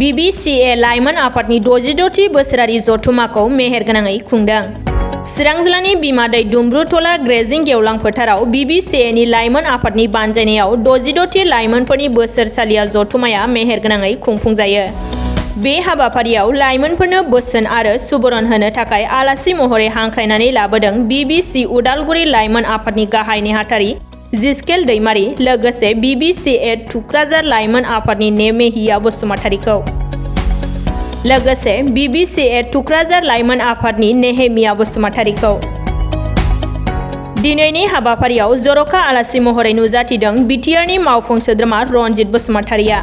Bbca लाइमोन आफादनि 66थि बोसोरारि जथुमाखौ मेहेरगोनाङै खुंदों। चिरां जिल्लानि बिमादै दुम्ब्रुथला ग्रेजिं गेवलां फोथाराव Bbcaनि लाइमोन आफादनि बानजायनायाव 66थि लाइमोनफोरनि बोसोरसालिया जथुमाया मेहेरगोनाङै खुंफुंजायो। बे हाबाफारियाव लाइमोनफोरनो बोसोन आरो सुबुरुन होनो थाखाय आलासि महरै हांख्रायनानै लाबोदों BBC उदालगुरि लाइमोन आफादनि गाहाय नेहाथारि जिस्केल दैमारि लोगोसे Bbca थुक्राझार लाइमोन आफादनि नेमेहिया बसुमतारीखौ। लोगोसे Bbca थुक्राझार लाइमोन आफादनि नेहेमिया बसुमतारीखौ। दिनैनि हाबाफारियाव जर'खा आलासि महरै नुजाथिदों बिटिआरनि मावफुं सोद्रोमा रनजित बसुमतारीया।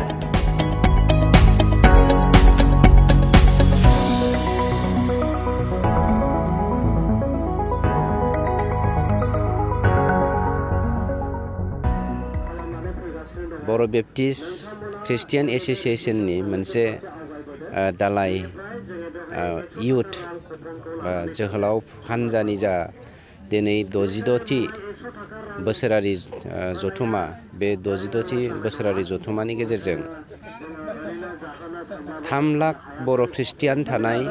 बर' बेप्टिस्ट ख्रिस्टियान एस'सिएशननि मोनसे दालाय इयुथ जोहोलाव हानजानि जा दिनै 66थि बोसोरारि जथुमा बे 66थि बोसोरारि जथुमानि गेजेरजों 3 लाख बर' ख्रिस्टियान थानाय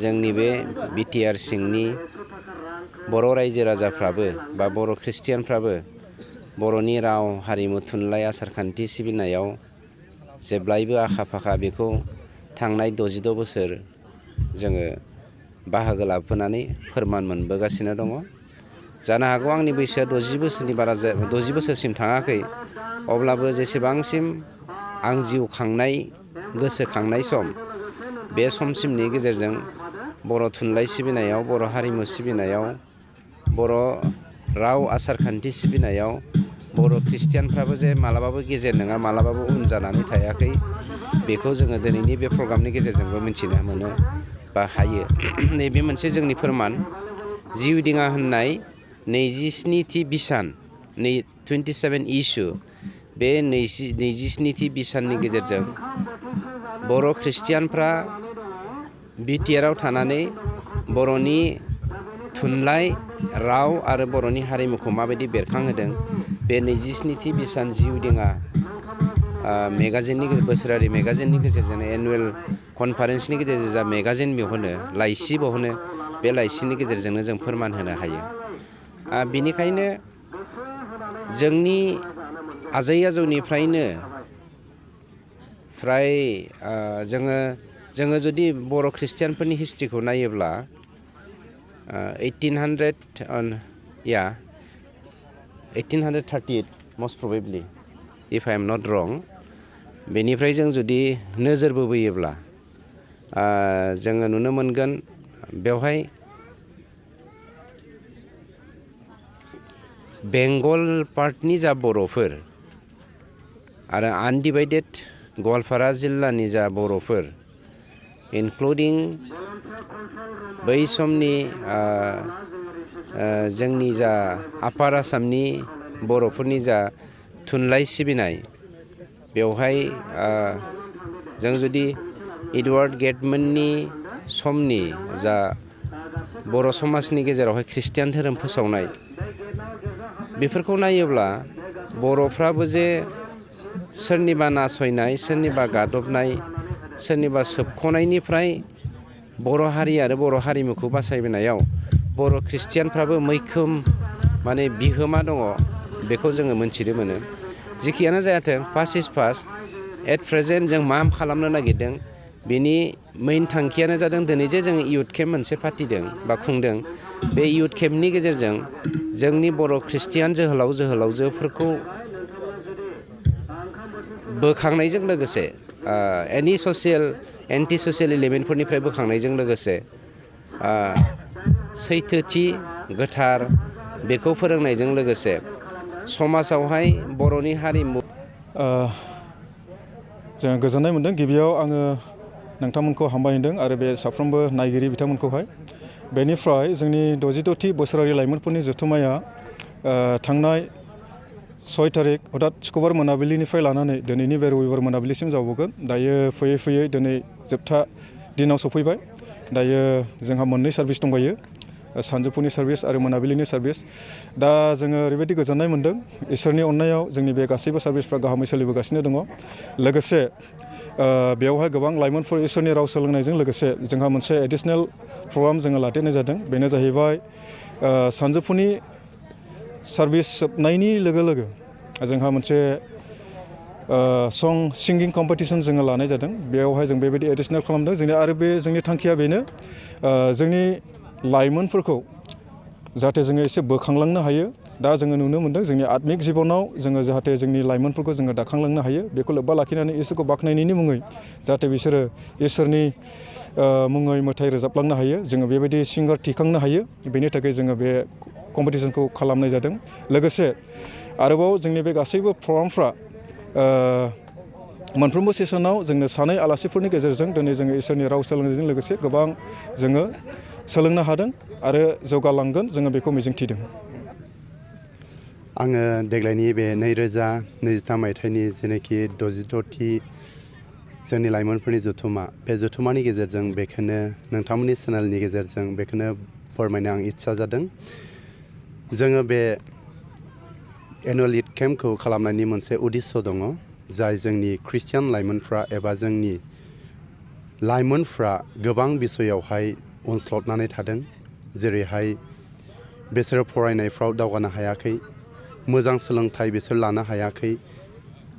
जोंनि बे बिटिआर सिंनि बर' रायजो राजाफ्राबो बा बर' ख्रिस्टियानफ्राबो बर'नि राव हारिमु थुनलाइ आसारखान्थि सिबिनायाव जेब्लायबो आखा फाखा बेखौ थांनाय 66 बोसोर जोङो बाहागो लाफैनानै फोरमान मोनबोगासिनो दङ। जानो हागौ आंनि बैसोआ 60 बोसोरनि बारा 60 बोसोरसिम थाङाखै, अब्लाबो जेसेबांसिम आं जिउ खांनाय गोसोखांनाय सम बे समसिमनि गेजेरजों बर' थुनलाइ सिबिनायाव, बर' हारिमु सिबिनायाव, बर' राव आसारखान्थि सिबिनायाव बर' ख्रिस्टियानफ्राबो जे मालाबाबो गेजेर नङा, मालाबाबो उन जानानै थायाखै, बेखौ जोङो दिनैनि बे प्रग्रामनि गेजेरजोंबो मिथिनो मोनो बा हायो। नैबे मोनसे जोंनि फोरमान। जिउ दिङा होननाय 27थि बिसान 27 इस्यु, बे 27थि बिसाननि गेजेरजों बर' ख्रिस्टियानफ्रा बिटिआरआव थानानै बर'नि थुनलाइ, राव आरो बर'नि हारिमुखौ माबायदि बेरखांहोदों, बे 27थि बिसान जिउ दिङा मेगाजिननि बोसोरारि मेगाजिननि गेजेरजों एनुवेल कनफारेन्सनि गेजेरजों जा मेगाजिन बहनो, लाइसि बहनो, बे लाइसिनि गेजेरजोंनो जों फोरमान होनो हायो। बेनिखायनो जोंनि आजै आजौनिफ्रायनो फ्राय जोङो जुदि बर' ख्रिस्टियानफोरनि हिस्ट्रिखौ नायोब्ला 1838 most probably, if I am not wrong, बेनिफ्राय जों जुदि नोजोर बोयोब्ला जोङो नुनो मोनगोन बेवहाय बेंगल पार्टनि जा बर'फोर आरो आनडिभाइडेड गवालपारा जिल्लानि जा बर'फोर, इनक्लुडिं बै समनि जोंनि जा आपार आसामनि बर'फोरनि जा थुनलाइ सिबिनाय, बेवहाय जों जुदि एडवार्ड गेटमोननि समनि जा बर' समाजनि गेजेरावहाय ख्रिस्टियान धोरोम फोसावनाय, बेफोरखौ नायोब्ला बर'फ्राबो जे सोरनिबा नासयनाय, सोरनिबा गादबनाय, सोरनिबा सोबख'नायनिफ्राय बर' हारि आरो बर' हारिमुखौ बासायबोनायाव बर' ख्रिस्टियानफ्राबो मैखोम माने बिहोमा दङ, बेखौ जोङो मोनथिनो मोनो। जिखियानो जायाथों, past is past. At present जों मा खालामनो नागिरदों, बेनि मेइन थांखियानो जादों दिनै जे जोङो इयुथ केम्प मोनसे फाथिदों बा खुंदों। बे इयुथ केम्पनि गेजेरजों जोंनि बर' ख्रिस्टियान जोहोलाव जोहोलावजोफोरखौ बोखांनायजों लोगोसे एन्टि ससियेल एलिमेन्टफोरनिफ्राय बोखांनायजों लोगोसे सैथोथि, गोथार बेखौ फोरोंनायजों लोगोसे समाजावहाय बर'नि हारिमु। जों गोजोननाय मोनदों। गिबियाव आङो नोंथांमोनखौ हामबाय होदों आरो बे साफ्रोमबो नायगिरि बिथांमोनखौहाय। बेनिफ्राय जोंनि 66थि बोसोरारि लाइमोनफोरनि जथुमाया थांनाय 6 तारिख अर्थात सुक्रुबार मोनाबिलिनिफ्राय लानानै दिनैनि बे रबिबार मोनाबिलिसिम जाबावगोन। दायो फैयै फैयै दिनै जोबथा दिनाव सफैबाय। दायो जोंहा मोननै सार्भिस दंबायो, सानजौफुनि सार्भिस आरो मोनाबिलिनि सार्भिस। दा जोङो ओरैबायदि गोजोननाय मोन्दों, इसोरनि अननायाव जोंनि बे गासैबो सार्भिसफ्रा गाहामै सोलिबोगासिनो दङ। लोगोसे बेवहाय गोबां लाइमोनफोर इसोरनि राव सोलोंनायजों लोगोसे जोंहा मोनसे एडिशनेल प्रग्राम जोङो लादेरनाय जादों। बेनो जाहैबाय सानजौफुनि सार्भिस जोबनायनि लोगो लोगो जोंहा मोनसे सं सिंगिं कम्पिटिसन जोङो लानाय जादों। बेयावहाय जों बेबायदि एडिशनेल खालामदों। जोंनि थांखिया बेनो जोंनि लाइमोनफोरखौ जाहाथे जोङो एसे बोखांलांनो हायो। दा जोङो नुनो मोनदों जोंनि आत्मिक जिबनाव जोङो जाहाथे जोंनि लाइमोनफोरखौ जोङो दाखांलांनो हायो। बेखौ लोब्बा लाखिनानै इसोरखौ बाख्नायनायनि मुङै जाहाथे बिसोरो इसोरनि मुङै मेथाइ रोजाबलांनो हायो। जोङो बेबायदि सिंगार थिखांनो हायो। बेनि थाखाय जोङो बे कम्पिटिसनखौ खालामनाय जादों। लोगोसे आरोबाव जोंनि बे गासैबो प्रग्रामफ्रा मोनफ्रोमबो सेसनाव जोंनो सानै आलासिफोरनि गेजेरजों दिनै जोङो इसोरनि राव सोलोंनायजों लोगोसे गोबां जोङो सोलोंनो हादों आरो जौगालांगोन जोङो बेखौ मिजिंथिदों। आङो देग्लायनि बे 2023 मायथाइनि जेनाखि 66थि जोंनि लाइमोनफोरनि जथुमा, बे जथुमानि गेजेरजों बेखौनो नोंथांमोननि चेनेलनि गेजेरजों बेखौनो फोरमायनो आं इच्छा जादों। जोङो बे एनुवेल इथ केम्पखौ खालामनायनि मोनसे उद्देश्य दङ, जाय जोंनि ख्रिस्टियान लाइमोनफ्रा एबा जोंनि लाइमोनफ्रा गोबां बिसयावहाय उनस्लदनानै थादों। जेरैहाय बिसोरो फरायनायफ्राव दावगानो हायाखै, मोजां सोलोंथाइ बिसोर लानो हायाखै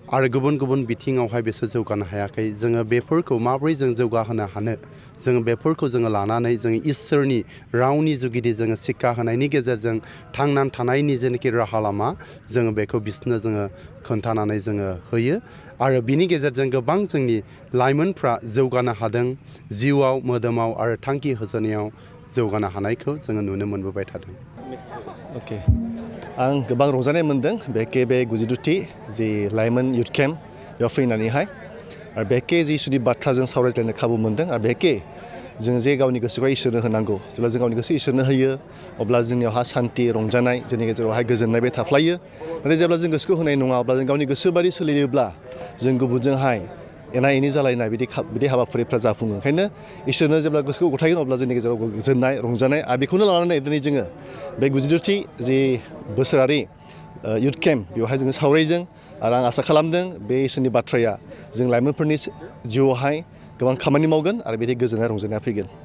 आरो गुबुन गुबुन बिथिङावहाय बिसोर जौगानो हायाखै। जोङो बेफोरखौ माबोरै जों जौगाहोनो हानो, जोङो बेफोरखौ जोङो लानानै जोङो इसोरनि रावनि जुगिदि जोङो शिक्षा होनायनि गेजेरजों थांनानै थानायनि जेनाखि राहा लामा, जोङो बेखौ बिसोरनो जोङो खोन्थानानै जोङो होयो आरो बिनि गेजेरजों गोबां जोंनि लाइमोनफ्रा जौगानो हादों। जिउआव, मोदोमाव आरो थांखि होसोनायाव जौगानो हानायखौ जोङो नुनो मोनबोबाय थादों। अके, आं गोबां रंजानाय मोनदों बे 62थि जि लाइमोन इउथ केम्प बेयाव फैनानैहाय। आरो बेखे जि इसोरनि बाथ्रा जों सावरायज्लायनो खाबु मोनदों। आरो बेखे जों जे गावनि गोसोखौ इसोरनो होनांगौ, जेब्ला जों गावनि गोसो इसोरनो होयो अब्ला जोंनियावहा सान्थि, रंजानाय, जोंनि गेजेरावहाय गोजोननाय बे थाफ्लायो। नाथाय जेब्ला जों गोसोखौ होनाय नङा अब्ला जों गावनि गोसो बादि सोलियोब्ला जों गुबुनजोंहाय एना एनि जालायनाय बिदि हाबाफारिफ्रा जाफुङो। ओंखायनो इसोरनो जेब्ला गोसोखौ गथायगोन अब्ला जोंनि गेजेराव गोजोननाय, रंजानाय आरो बेखौनो लानानै दिनै जोङो बे 62थि जि बोसोरारि इउथ केम्प बेवहाय जोङो सावरायदों। आरो आं आसा खालामदों बे इसोरनि बाथ्राया जों लाइमोनफोरनि जिउआवहाय गोबां खामानि मावगोन आरो बिदि गोजोननाय, रंजानाया फैगोन।